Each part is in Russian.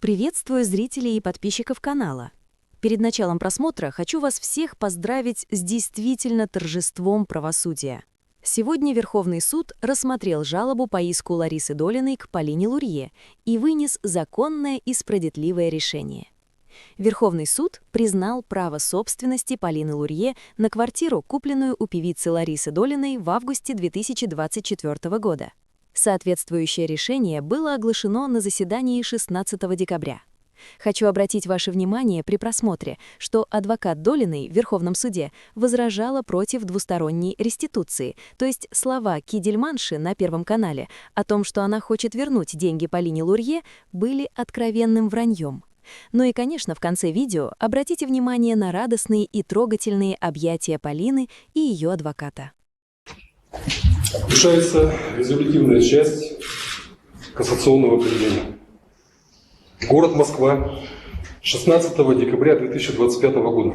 Приветствую зрителей и подписчиков канала. Перед началом просмотра хочу вас всех поздравить с действительно торжеством правосудия. Сегодня Верховный суд рассмотрел жалобу по иску Ларисы Долиной к Полине Лурье и вынес законное и справедливое решение. Верховный суд признал право собственности Полины Лурье на квартиру, купленную у певицы Ларисы Долиной в августе 2024 года. Соответствующее решение было оглашено на заседании 16 декабря. Хочу обратить ваше внимание при просмотре, что адвокат Долиной в Верховном суде возражала против двусторонней реституции, то есть слова Кидельманши на Первом канале о том, что она хочет вернуть деньги Полине Лурье, были откровенным враньем. Ну и, конечно, в конце видео обратите внимание на радостные и трогательные объятия Полины и ее адвоката. Решается резолютивная часть кассационного определения. Город Москва, 16 декабря 2025 года.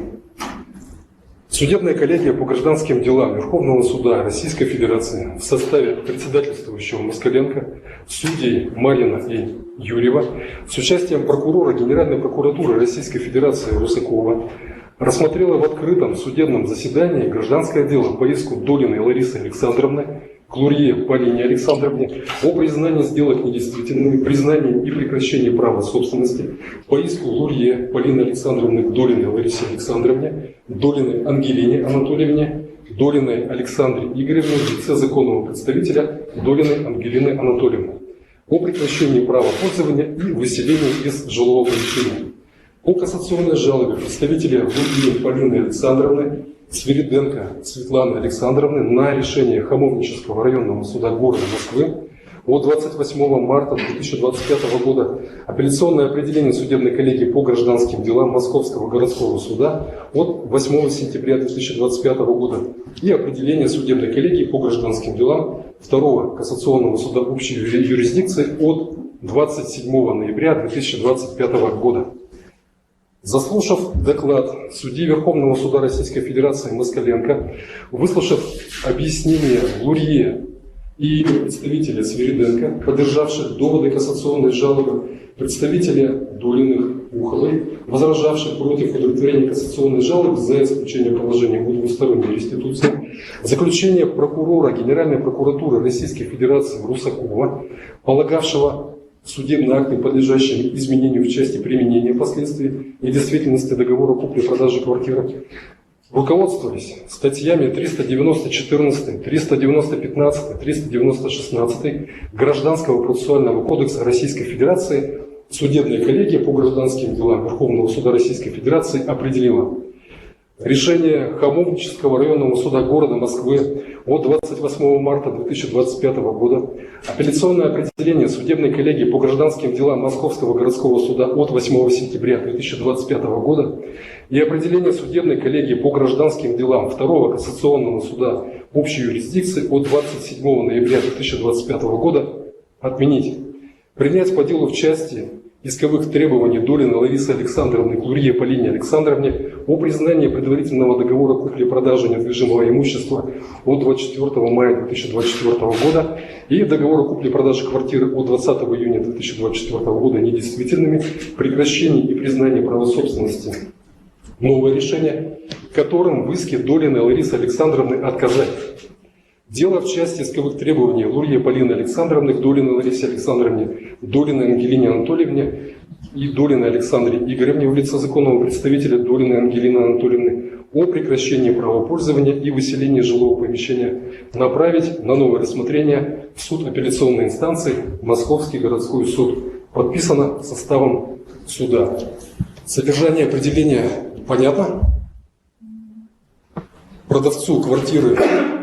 Судебная коллегия по гражданским делам Верховного суда Российской Федерации в составе председательствующего Москаленко, судей Марина и Юрьева с участием прокурора Генеральной прокуратуры Российской Федерации Русакова рассмотрела в открытом судебном заседании гражданское дело по иску Долиной Ларисы Александровны к Лурье Полине Александровне о признании сделок недействительными, признании и прекращении права собственности, по иску Лурье Полины Александровны к Долиной Ларисе Александровне, Долиной Ангелине Анатольевне, Долиной Александре Игоревне в лице законного представителя Долиной Ангелины Анатольевны о прекращении права пользования и выселении из жилого помещения. По кассационной жалобе представителя Лурье Полины Александровны Свириденко Светланы Александровны на решение Хамовнического районного суда города Москвы от 28 марта 2025 года апелляционное определение судебной коллегии по гражданским делам Московского городского суда от 8 сентября 2025 года и определение судебной коллегии по гражданским делам Второго кассационного суда общей юрисдикции от 27 ноября 2025 года. Заслушав доклад судьи Верховного суда Российской Федерации Москаленко, выслушав объяснение Лурье и представителя Свириденко, поддержавших доводы кассационной жалобы, представителя Долиных Уховой, возражавших против удовлетворения кассационной жалобы за исключение положения о двусторонней реституции, заключение прокурора Генеральной прокуратуры Российской Федерации Русакова, полагавшего судебные акты, подлежащие изменению в части применения последствий и действительности договора купли-продажи квартиры, руководствовались статьями 390-14, 390-15, 390-16 Гражданского процессуального кодекса Российской Федерации, судебная коллегия по гражданским делам Верховного суда Российской Федерации определила решение Хамовнического районного суда города Москвы от 28 марта 2025 года, апелляционное определение судебной коллегии по гражданским делам Московского городского суда от 8 сентября 2025 года и определение судебной коллегии по гражданским делам Второго кассационного суда общей юрисдикции от 27 ноября 2025 года отменить, принять по делу в части исковых требований Долиной Ларисы Александровны к Лурье Полине Александровне о признании предварительного договора купли-продажи недвижимого имущества от 24 мая 2024 года и договора купли-продажи квартиры от 20 июня 2024 года недействительными, прекращении и признании права собственности. Новое решение, которым в иске Долиной Ларисы Александровны отказать. Дело в части исковых требований Лурье Полины Александровны к Долиной Ларисе Александровне, Долиной Ангелине Анатольевне и Долиной Александре Игоревне в лице законного представителя Долиной Ангелины Анатольевны о прекращении права пользования и выселении жилого помещения направить на новое рассмотрение в суд апелляционной инстанции Московский городской суд. Подписано составом суда. Содержание определения понятно? Продавцу квартиры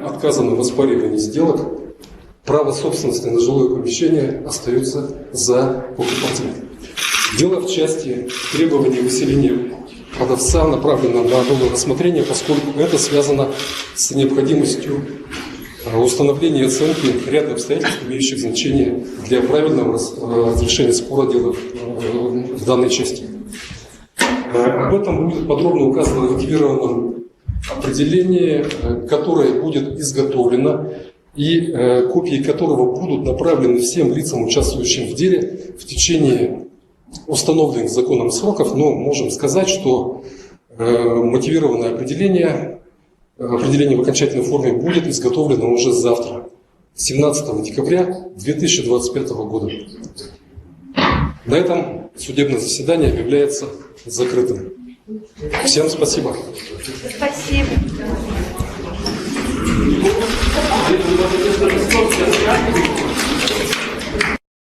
отказано в оспаривании сделок, право собственности на жилое помещение остается за покупателем. Дело в части требования выселения продавца направлено на новое рассмотрение, поскольку это связано с необходимостью установления и оценки ряда обстоятельств, имеющих значение для правильного разрешения спора дела в данной части. Об этом будет подробно указано в мотивированном определение, которое будет изготовлено и копии которого будут направлены всем лицам, участвующим в деле, в течение установленных законом сроков, но можем сказать, что мотивированное определение в окончательной форме будет изготовлено уже завтра, 17 декабря 2025 года. На этом судебное заседание объявляется закрытым. Всем спасибо. Спасибо.